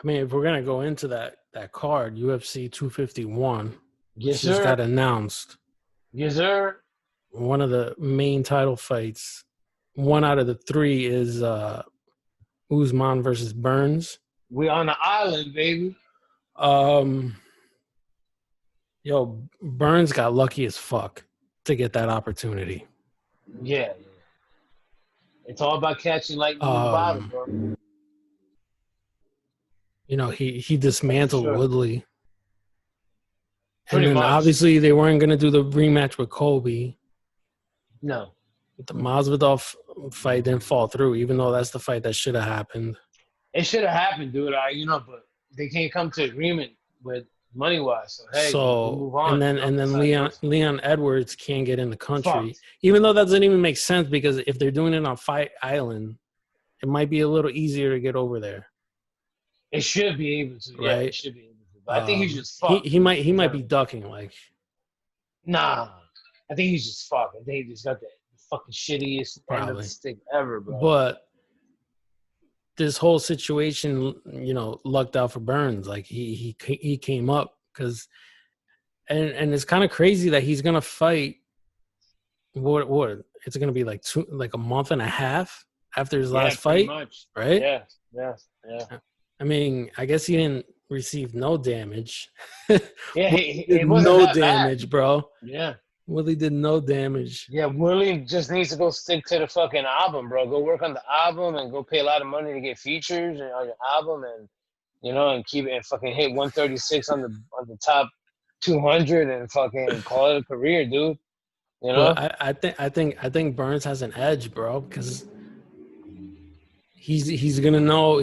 I mean, if we're gonna go into that card, UFC 251, Yes, which just sir. got announced, Yes, sir. one of the main title fights, one out of the three is Usman versus Burns. We on the island, baby. Um, Burns got lucky as fuck to get that opportunity. Yeah. It's all about catching lightning in the bottle, Um, bro. he That's for dismantled sure. Woodley. And Pretty then much. obviously they weren't going to do the rematch with Kobe. No. The Masvidal fight didn't fall through, even though that's the fight that should have happened. It should have happened, dude. But they can't come to agreement with money wise. So hey, we So move on. and then That's how it goes. Leon Edwards can't get in the country, Fucked. even though that doesn't even make sense because if they're doing it on Fight Island, it might be a little easier to get over there, It should be able to. Yeah, right? it should be able to. But I think he's just fucked. He In might be general. ducking like. Nah. I think he's just fucked. I think he just got the fucking shittiest end of the Probably. stick ever, bro. But this whole situation, lucked out for Burns. Like he came up because, and it's kind of crazy that he's gonna fight. What it's gonna be like a month and a half after his last Pretty fight, much. right? Yeah. I mean, I guess he didn't receive no damage. Yeah, Willie did it wasn't no that bad. damage, bro. Yeah. Willie did no damage. Yeah, Willie just needs to go stick to the fucking album, bro. Go work on the album and go pay a lot of money to get features on your album and and keep it and fucking hit 136 on the top 200 and fucking call it a career, dude. You know? But I think Burns has an edge, bro, because he's gonna know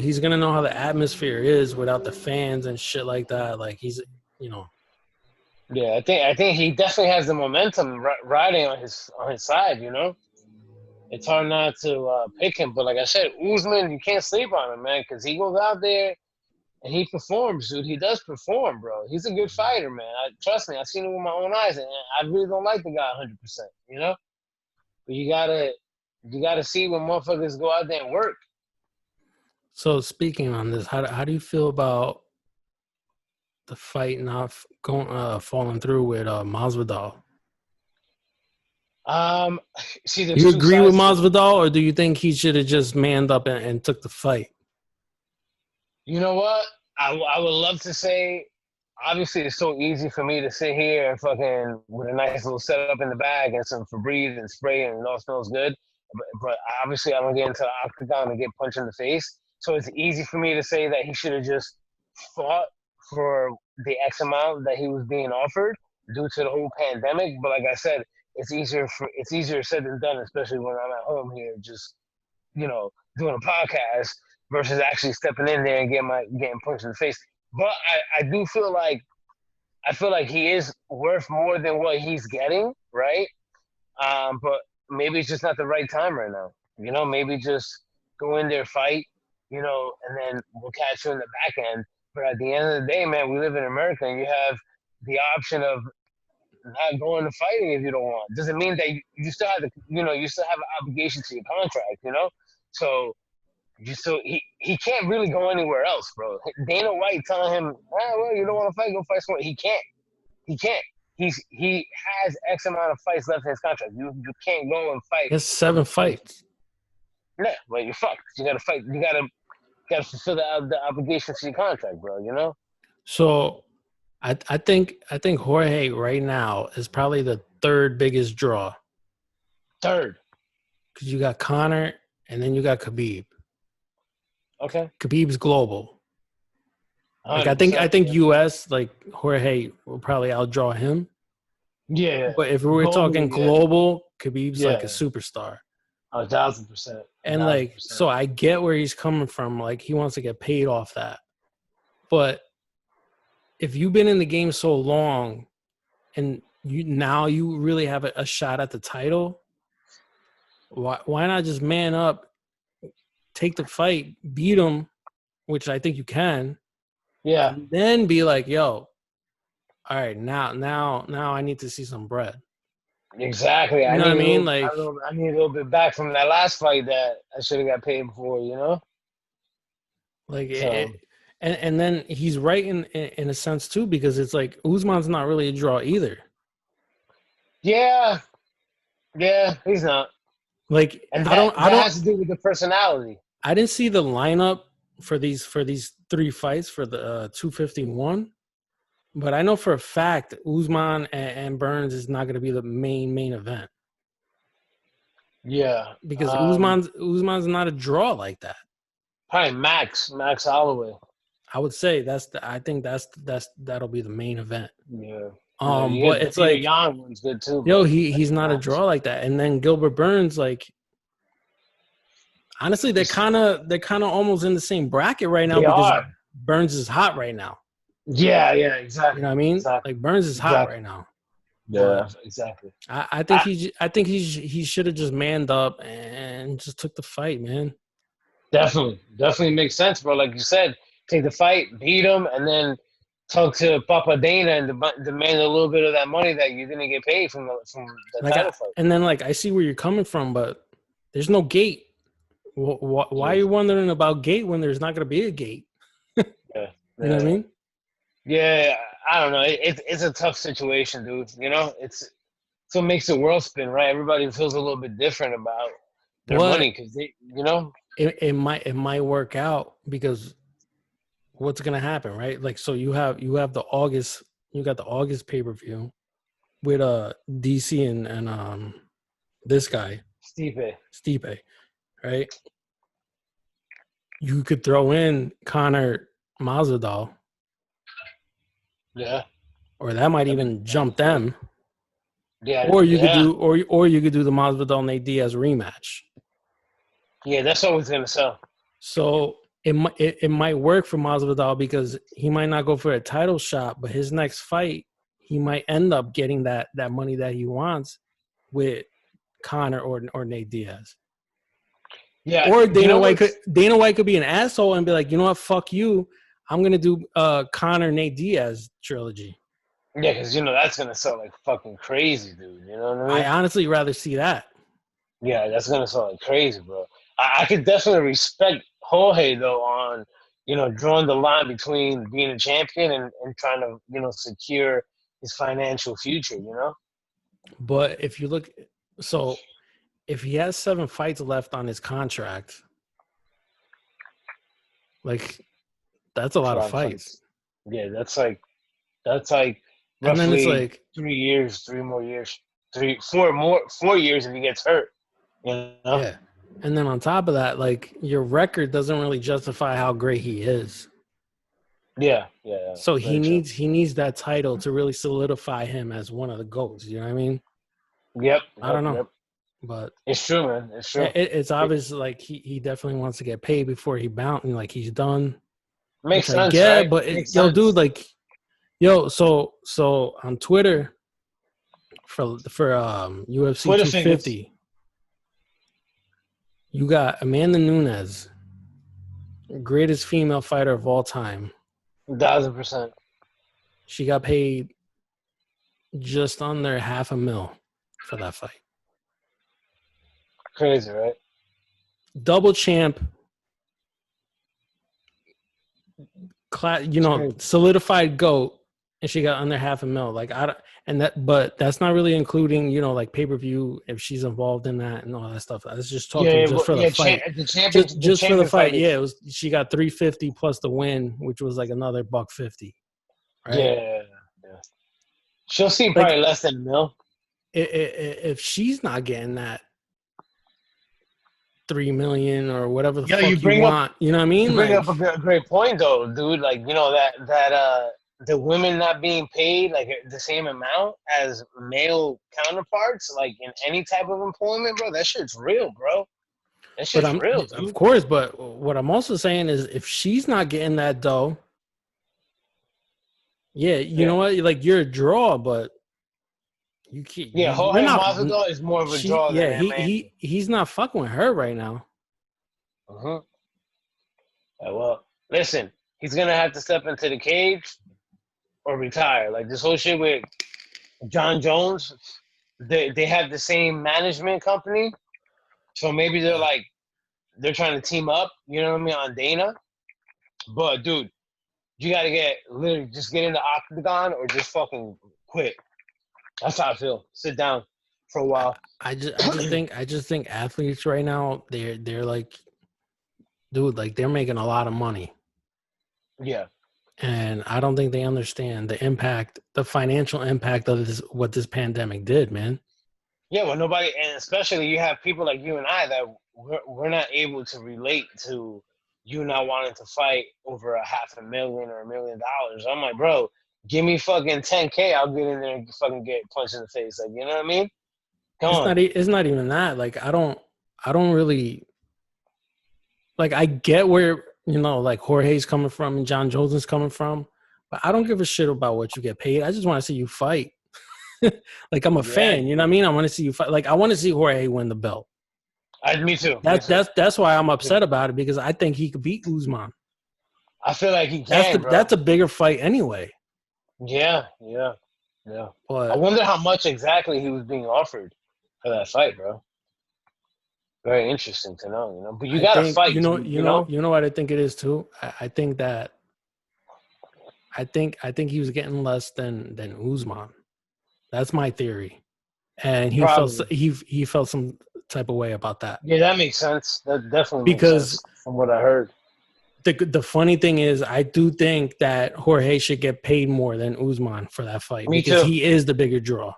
how the atmosphere is without the fans and shit like that. Like Yeah, I think he definitely has the momentum riding on his side. It's hard not to pick him, but like I said, Usman, you can't sleep on him, man, because he goes out there and he performs, dude. He does perform, bro. He's a good fighter, man. Trust me, I've seen him with my own eyes, and I really don't like the guy 100%. But you gotta see when motherfuckers go out there and work. So speaking on this, how do you feel about the fight not falling through with Masvidal? See, Do there's you two agree with sides to it. Masvidal, or do you think he should have just manned up and took the fight? You know what? I would love to say. Obviously, it's so easy for me to sit here and fucking with a nice little setup in the bag and some Febreze and spray and it all smells good. But obviously, I'm gonna get into the octagon and get punched in the face. So it's easy for me to say that he should have just fought for the X amount that he was being offered due to the whole pandemic. But like I said, it's easier said than done, especially when I'm at home here, just doing a podcast versus actually stepping in there and getting punched in the face. But I do feel like he is worth more than what he's getting, right? But maybe it's just not the right time right now. Maybe just go in there, fight, and then we'll catch you in the back end. But at the end of the day, man, we live in America, and you have the option of not going to fighting if you don't want. Doesn't mean that you still have you still have an obligation to your contract. So he can't really go anywhere else, bro. Dana White telling him, well, you don't want to fight, go fight someone. He can't. He can't. He has X amount of fights left in his contract. You can't go and fight. He has 7 fights. Yeah, well, you're fucked. You gotta fight. You gotta fulfill the obligations to your contract, bro. So I think Jorge right now is probably the third biggest draw. Third. Because you got Conor and then you got Khabib. Okay. Khabib's global. Like I think US, like Jorge will probably outdraw him. Yeah. But if we were talking global, Khabib's like a superstar. 1,000%. And like, so I get where he's coming from. Like he wants to get paid off that. But if you've been in the game so long and you really have a shot at the title, why not just man up, take the fight, beat him, which I think you can. Yeah. And then be like, yo, all right, now I need to see some bread. Exactly. You know what I mean? Like I need a little bit back from that last fight that I should have got paid for, Like And then he's right in a sense too, because it's like Usman's not really a draw either. Yeah, he's not. Like And I that don't I that don't has to do with the personality. I didn't see the lineup for these 3 fights for the 251, but I know for a fact Usman and Burns is not going to be the main event Yeah. because Usman's not a draw like that. Probably Max Holloway. I would say I think that'll be the main event. Yeah. You But get the it's Peter like, Yan one's good too. yo, But he's that's not a Max. draw like that. And then Gilbert Burns, like, honestly, they're kind of almost in the same bracket right now They because are. Burns is hot right now. Yeah, exactly. You know what I mean? Exactly. Like Burns is hot right now. Yeah, But exactly. I think he should have just manned up and just took the fight, man. Definitely makes sense, bro. Like you said, take the fight, beat him, and then talk to Papa Dana and demand a little bit of that money that you didn't get paid from the Like, title fight. and then like I see where you're coming from, but there's no gate. Why are you wondering about gate when there's not going to be a gate? Yeah, you know what I mean? Yeah, I don't know. It's a tough situation, dude. You know, it's what makes the world spin, right? Everybody feels a little bit different about their money because they, you know, it might work out because what's going to happen, right? Like, so you got the August pay-per-view with DC and this guy Stipe, right? You could throw in Conor Masvidal. Yeah. Or that might even jump them. Yeah. Or you could do or you could do the Masvidal Nate Diaz rematch. Yeah, that's always gonna sell. So it might work for Masvidal because he might not go for a title shot, but his next fight he might end up getting that money that he wants with Conor or Nate Diaz. Yeah. Or Dana White could be an asshole and be like, you know what, fuck you. I'm gonna do Conor Nate Diaz trilogy. Yeah, because that's gonna sell like fucking crazy, dude. You know what I mean? I honestly rather see that. Yeah, that's gonna sell like crazy, bro. I could definitely respect Jorge though on drawing the line between being a champion and trying to secure his financial future. But if you look, so if he has 7 fights left on his contract, like that's a lot of fights. Yeah, that's like roughly and then it's like 3 years, 3 more years, 4 years if he gets hurt. Yeah. And then on top of that, like your record doesn't really justify how great he is. Yeah. So he needs that title to really solidify him as one of the GOATs. You know what I mean? Yep. I don't know. Yep. But it's true, man. It's true. It's obvious like he definitely wants to get paid before he bounce. Like he's done. Makes sense, yeah, right? but dude, like, so on Twitter for UFC Twitter 250, fingers. You got Amanda Nunes, greatest female fighter of all time. 1,000%. She got paid just under $500,000 for that fight. Crazy, right? Double champ, solidified GOAT, and she got under $500,000. Like but that's not really including like pay-per-view if she's involved in that and all that stuff. That's just talking for the fight. Just for the fight. Yeah, she got $350 plus the win, which was like another $150. Right? Yeah. She'll see probably less than $1 million. If she's not getting that $3 million or whatever the fuck you want, you know what I mean? You bring up a great point though, dude. Like that the women not being paid like the same amount as male counterparts, like in any type of employment, bro. That shit's real, bro. That shit's real, dude. Of course, but what I'm also saying is if she's not getting that dough, you know what? Like you're a draw, but you can't. Yeah, Jorge Masvidal is more of a draw. Yeah, he's not fucking with her right now. Well, listen, he's gonna have to step into the cage or retire. Like this whole shit with John Jones, they have the same management company, so maybe they're trying to team up. You know what I mean, on Dana. But dude, you got to literally just get in the octagon or just fucking quit. That's how I feel. Sit down for a while. I just think athletes right now, they're like, dude, like they're making a lot of money. Yeah. And I don't think they understand the impact, the financial impact of this, what this pandemic did, man. Yeah, well, nobody, and especially you have people like you and I that we're not able to relate to you not wanting to fight over a $500,000 or $1 million. I'm like, bro, give me fucking 10K, I'll get in there and fucking get punched in the face. Like, you know what I mean? Come on. It's not even that. Like I don't really, like, I get where, you know, like Jorge's coming from and John Jones is coming from, but I don't give a shit about what you get paid. I just want to see you fight. Like I'm a fan, you know what I mean? I want to see you fight. Like I want to see Jorge win the belt. Me too. That's why I'm upset about it, because I think he could beat Usman. I feel like he can, bro. That's a bigger fight anyway. Yeah. But I wonder how much exactly he was being offered for that fight, bro. Very interesting to know, you know. But you gotta fight. You know what I think it is too. I think he was getting less than Usman. That's my theory, and he felt some type of way about that. Yeah, that makes sense. That definitely makes sense from what I heard. The funny thing is, I do think that Jorge should get paid more than Usman for that fight. Me because too. He is the bigger draw.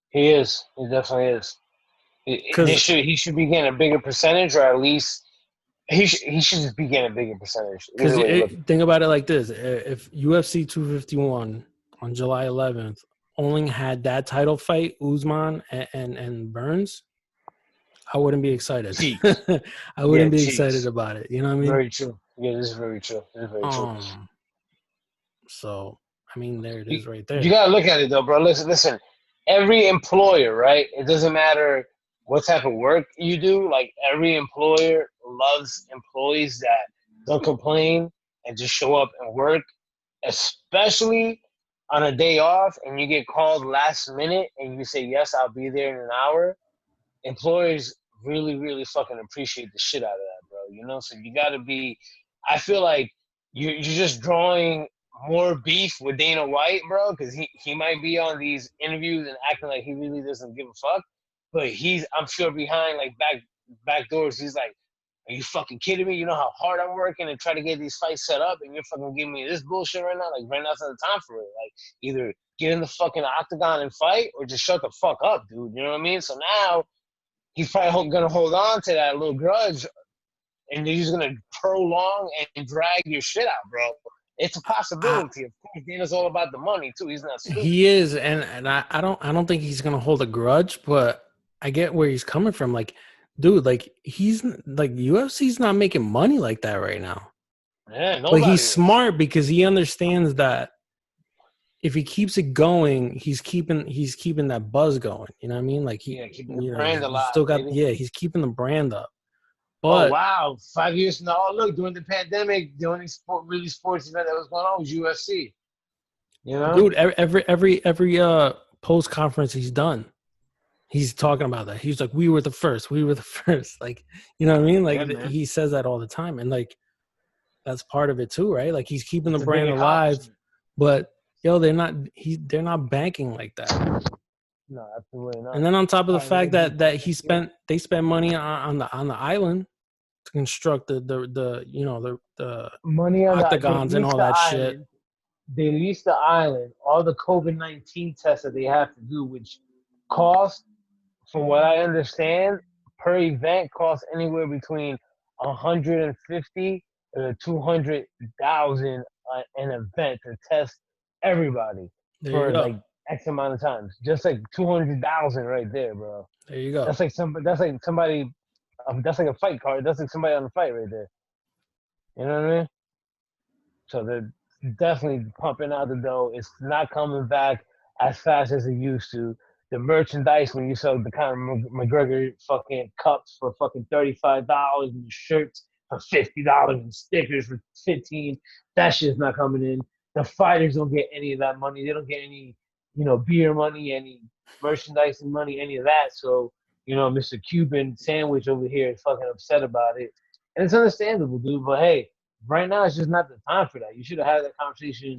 He is. He definitely is. He should be getting a bigger percentage, or at least he should just be getting a bigger percentage. Because think about it like this: if UFC 251 on July 11th only had that title fight, Usman and Burns, I wouldn't be excited. I wouldn't be excited about it. You know what I mean? Very true. Yeah, this is very true. This is very true. So, I mean, there it is right there. You got to look at it, though, bro. Listen. Every employer, right? It doesn't matter what type of work you do. Like, every employer loves employees that don't complain and just show up and work, especially on a day off and you get called last minute and you say, yes, I'll be there in an hour. Employers really, really fucking appreciate the shit out of that, bro. You know, so you got to be. I feel like you're just drawing more beef with Dana White, bro, because he might be on these interviews and acting like he really doesn't give a fuck, but I'm sure behind like back doors, he's like, are you fucking kidding me? You know how hard I'm working and try to get these fights set up, and you're fucking giving me this bullshit right now? Like, right now's not the time for it. Like, either get in the fucking octagon and fight, or just shut the fuck up, dude. You know what I mean? So now he's probably gonna hold on to that little grudge, and he's gonna prolong and drag your shit out, bro. It's a possibility. Of course, Dana's all about the money too. He's not stupid. He is, and I don't think he's gonna hold a grudge, but I get where he's coming from. Like, dude, like he's like UFC's not making money like that right now. Yeah, but he's smart because he understands that if he keeps it going, he's keeping that buzz going. You know what I mean? Like keeping the brand alive. He's keeping the brand up. But, wow, 5 years from now, look, during the pandemic, the only sports event that was going on was UFC. You know, dude, every post conference he's done, he's talking about that. He's like, we were the first. Like, you know what I mean? Like he says that all the time, and like that's part of it too, right? Like he's keeping the brand alive, but they're not banking like that. No, absolutely not. And then on top of the fact that they spent money on the island to construct the money on octagons and all that shit. They leased the island, all the COVID-19 tests that they have to do, which cost, from what I understand, per event costs anywhere between $150,000 to $200,000 an event to test everybody for like X amount of times. Just like $200,000 right there, bro. There you go. That's like somebody. That's like a fight card. That's like somebody on the fight right there. You know what I mean? So they're definitely pumping out the dough. It's not coming back as fast as it used to. The merchandise, when you sell the Conor McGregor fucking cups for fucking $35 and shirts for $50 and stickers for $15, that shit's not coming in. The fighters don't get any of that money. They don't get any, beer money, any merchandising money, any of that. So, Mr. Cuban Sandwich over here is fucking upset about it. And it's understandable, dude. But hey, right now it's just not the time for that. You should have had that conversation,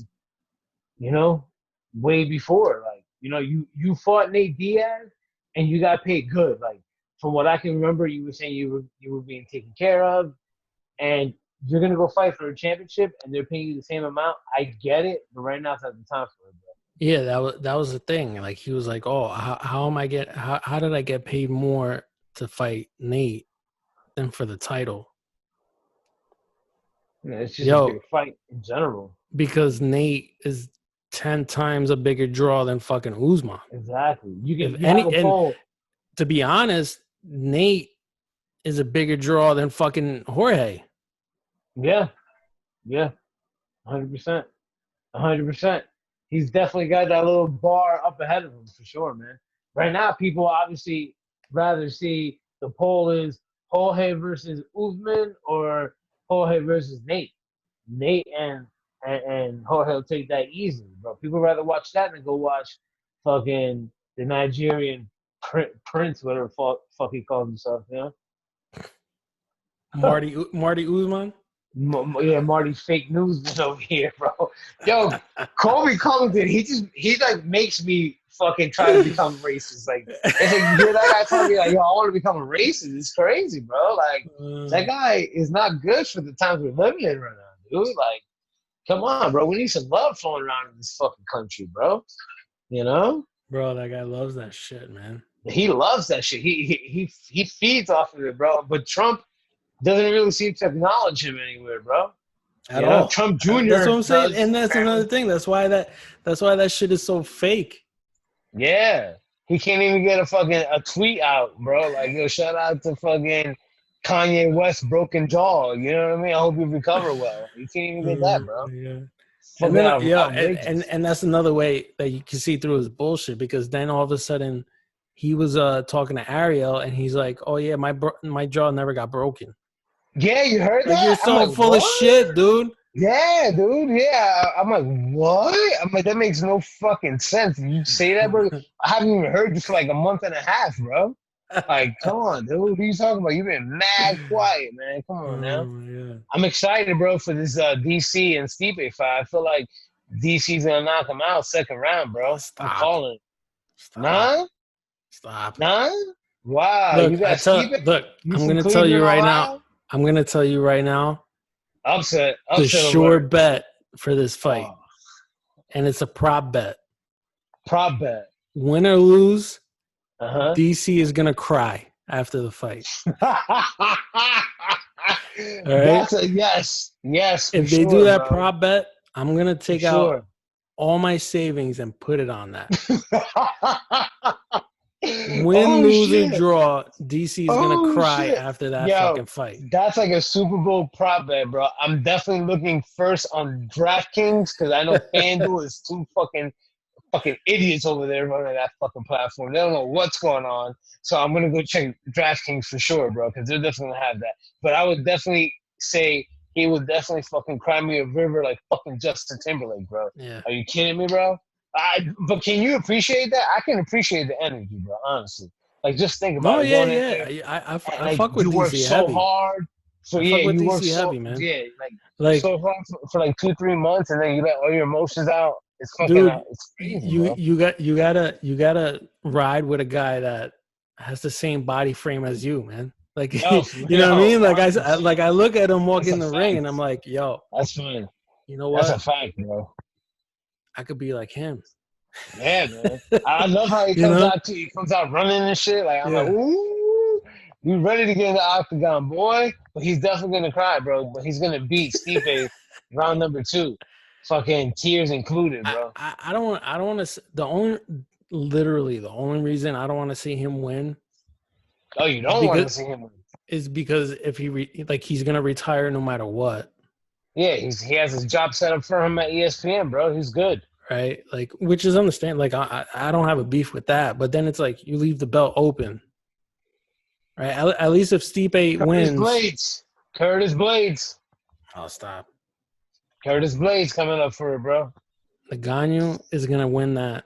way before. Like, you fought Nate Diaz and you got paid good. Like, from what I can remember, you were saying you were being taken care of, and you're gonna go fight for a championship, and they're paying you the same amount. I get it, but right now it's not the time for it, bro. Yeah, that was the thing. Like he was like, "Oh, how did I get paid more to fight Nate than for the title?" It's just a Yo, bigger fight in general. because Nate is 10 times a bigger draw than fucking Uzman. Exactly. If You have any, a and poll. to be honest, Nate is a bigger draw than fucking Jorge. Yeah, 100%, 100%. He's definitely got that little bar up ahead of him for sure, man. Right now, people obviously rather see the poll is Jorge versus Usman or Jorge versus Nate. Nate and Jorge will take that easily, bro. People rather watch that than go watch fucking the Nigerian Prince, whatever fuck he calls himself, Marty Uzman. Yeah, Marty's fake news over here, bro. Yo, Kobe Covington, he like makes me fucking try to become racist. Like, it's like you hear that guy telling me like, yo, I want to become a racist. It's crazy, bro. Like, that guy is not good for the times we're living in right now, dude. Like, come on, bro. We need some love flowing around in this fucking country, bro. You know? Bro, that guy loves that shit, man. He loves that shit. He feeds off of it, bro. But Trump doesn't really seem to acknowledge him anywhere, bro. At all. Trump That's Jr. what I'm saying, does, and that's another thing. That's why that shit is so fake. Yeah, he can't even get a tweet out, bro. Like, yo, shout out to fucking Kanye West broken jaw. You know what I mean? I hope you recover well. You can't even get that, bro. Yeah. Fucking And then outrageous. and that's another way that you can see through his bullshit, because then all of a sudden he was talking to Ariel and he's like, "Oh yeah, my jaw never got broken." Yeah, you heard Like, you're that? I'm so like, full of what? shit, dude. Yeah, dude. Yeah. I'm like, what? I'm like, that makes no fucking sense. You say that, bro? I haven't even heard this for like a month and a half, bro. Like, come on, dude. What are you talking about? You've been mad quiet, man. Come on now. Yeah. I'm excited, bro, for this DC and Stipe fight. I feel like DC's gonna knock him out second round, bro. I'm Stop. calling. Stop. Nah? Wow, Look, you got Stipe? You I'm from gonna tell you Cleveland, right now. Ohio? I'm gonna tell you right now. Upset The sure alert. bet for this fight, Oh, and it's a prop bet. prop bet. Win or lose, Uh-huh. DC is gonna cry after the fight. All right. That's a yes. Yes, If they do that prop bet, I'm gonna take out all my savings and put it on that. Win, lose, or draw, DC is gonna cry after that fucking fight. That's like a Super Bowl prop bet, bro. I'm definitely looking first on DraftKings because I know FanDuel is too fucking idiots over there running that fucking platform. They don't know what's going on. So I'm gonna go check DraftKings for sure, bro, because they're definitely gonna have that. But I would definitely say he would definitely fucking cry me a river like fucking Justin Timberlake, bro. Yeah. Are you kidding me, bro? But can you appreciate that? I can appreciate the energy, bro. Honestly, like just think about it. Yeah, going in yeah. there, I fuck with you DC work so heavy. hard. So I fuck with you DC work so heavy, man. Yeah, like so hard for like 2-3 months, and then you let all your emotions out. It's fucking dude, it's crazy, bro. you gotta ride with a guy that has the same body frame as you, man. Like, you know what I mean? Like I look at him walk in the ring and I'm like, yo, that's fine. You know what? That's a fact, bro. I could be like him. Yeah, man. I love how he comes out running and shit. Like, I'm like, ooh, you ready to get in the octagon, boy? But he's definitely gonna cry, bro. But he's gonna beat Stipe round number 2. Fucking tears included, bro. I don't want to. Literally the only reason I don't want to see him win. Oh, you don't want to see him win? Is because if he's gonna retire no matter what. Yeah, he has his job set up for him at ESPN, bro. He's good. Right, like, which is understand. Like, I don't have a beef with that, but then it's like you leave the belt open, right? At least if Stipe wins, Curtis Blades. I'll stop. Curtis Blades coming up for it, bro. Ngannou is gonna win that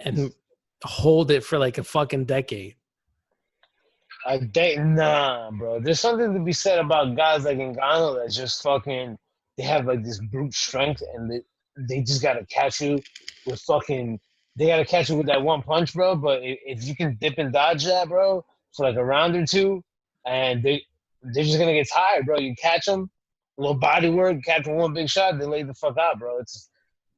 and hold it for like a fucking decade. Nah, bro. There's something to be said about guys like Ngannou that just fucking they have like this brute strength and they just gotta catch you with fucking they gotta catch you with that one punch, bro. But if you can dip and dodge that, bro, for like a round or two, and they're just gonna get tired, bro. You catch them, a little body work, catch them one big shot, they lay the fuck out, bro. It's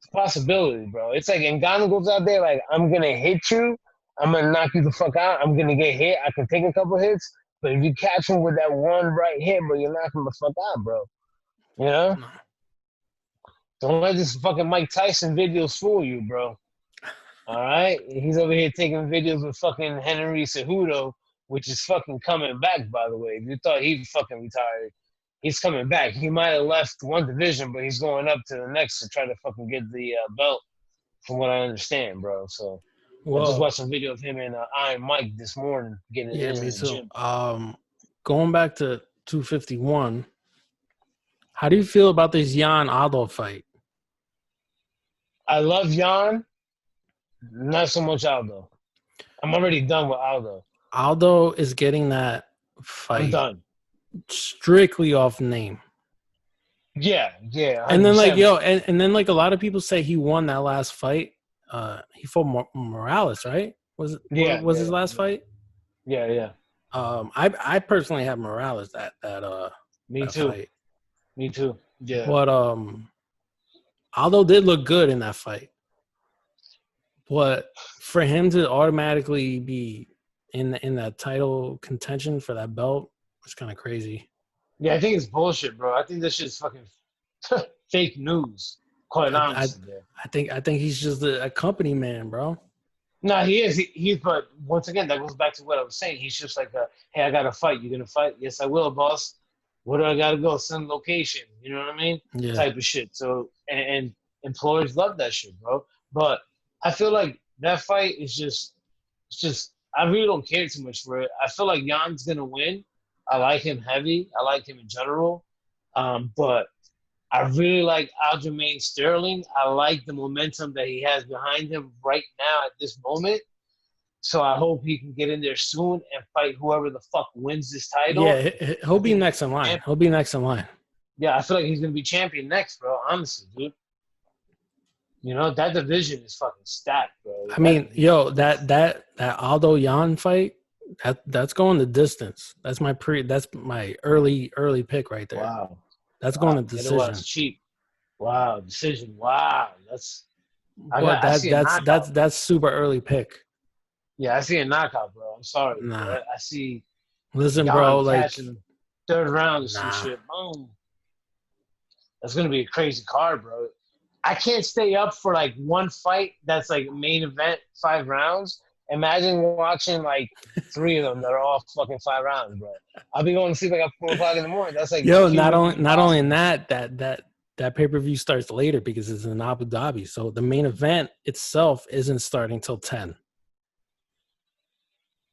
a possibility, bro. It's like Ngannou goes out there like I'm gonna hit you. I'm gonna knock you the fuck out. I'm gonna get hit. I can take a couple hits, but if you catch him with that one right hit, bro, you're knocking the fuck out, bro. You know? Don't let this fucking Mike Tyson videos fool you, bro. All right? He's over here taking videos with fucking Henry Cejudo, which is fucking coming back, by the way. If you thought he fucking retired, he's coming back. He might have left one division, but he's going up to the next to try to fucking get the belt, from what I understand, bro. So I just watched a video of him and Iron Mike this morning getting in me the too. gym. Going back to 251, how do you feel about this Jan Aldo fight? I love Jan, not so much Aldo. I'm already done with Aldo. Aldo is getting that fight I'm done. Strictly off name. Yeah. And then like and then like a lot of people say he won that last fight. He fought Morales, right? Was his last fight? Yeah. I personally have Morales that Me that too. fight. Me too. Yeah. But Aldo did look good in that fight. But for him to automatically be in that title contention for that belt was kind of crazy. Yeah, I think it's bullshit, bro. I think this shit's fucking fake news. Quite honestly, I think he's just a company man, bro. No, he is. He's, but once again, that goes back to what I was saying. He's just like, hey, I got to fight. You gonna fight? Yes, I will, boss. Where do I gotta go? Send location. You know what I mean? Yeah. Type of shit. So and employers love that shit, bro. But I feel like that fight is just, it's just. I really don't care too much for it. I feel like Jan's gonna win. I like him heavy. I like him in general. But I really like Aljamain Sterling. I like the momentum that he has behind him right now at this moment. So I hope he can get in there soon and fight whoever the fuck wins this title. Yeah, he'll be next in line. He'll be next in line. Yeah, I feel like he's going to be champion next, bro. Honestly, dude. You know, that division is fucking stacked, bro. I mean, that Aldo Jan fight, that's going the distance. That's my early pick right there. Wow. That's going to decision. That's cheap. Wow, decision. Wow, that's super early pick. Yeah, I see a knockout, bro. I'm sorry. Nah. Bro. I see. Listen, bro, like third round or some shit. Boom. That's gonna be a crazy card, bro. I can't stay up for like one fight that's like main event 5 rounds. Imagine watching like 3 of them that are all fucking 5 rounds, bro. I'll be going to sleep like at 4 o'clock in the morning. That's like not only in that pay-per-view starts later because it's in Abu Dhabi. So the main event itself isn't starting till 10.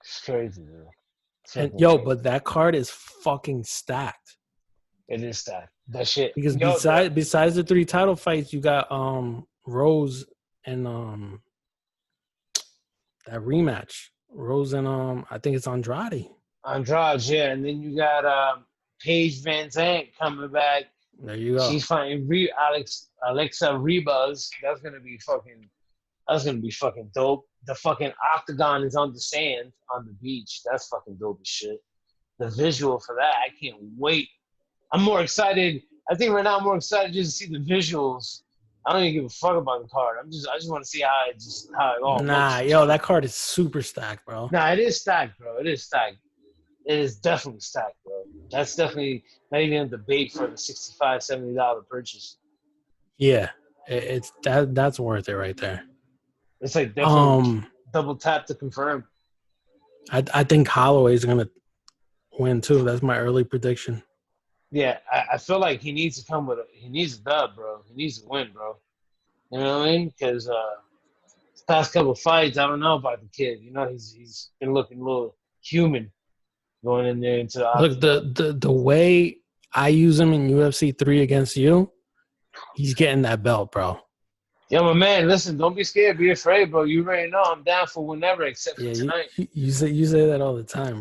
It's crazy, dude. And but that card is fucking stacked. It is stacked. That shit. Because besides the 3 title fights, you got Rose and that rematch. Rose and I think it's Andrade. Andrade, yeah, and then you got Paige Van Zandt coming back. There you go. She's fighting Alexa Ribas. That's gonna be fucking dope. The fucking octagon is on the sand on the beach. That's fucking dope as shit. The visual for that, I can't wait. I'm more excited. I think right now I'm more excited just to see the visuals. I don't even give a fuck about the card. I just want to see how it all looks. That card is super stacked, bro. Nah, it is stacked, bro. It is stacked. It is definitely stacked, bro. That's definitely not even a debate for the $65, $70 purchase. Yeah, that's worth it right there. It's like definitely double tap to confirm. I think Holloway's gonna win too. That's my early prediction. Yeah, I feel like he needs to come he needs a dub, bro. He needs to win, bro. You know what I mean? Because past couple of fights, I don't know about the kid. You know, he's been looking a little human going in there into the way I use him in UFC 3 against you, he's getting that belt, bro. Yeah, my man. Listen, don't be scared. Be afraid, bro. You already know I'm down for whenever, except for tonight. You say that all the time,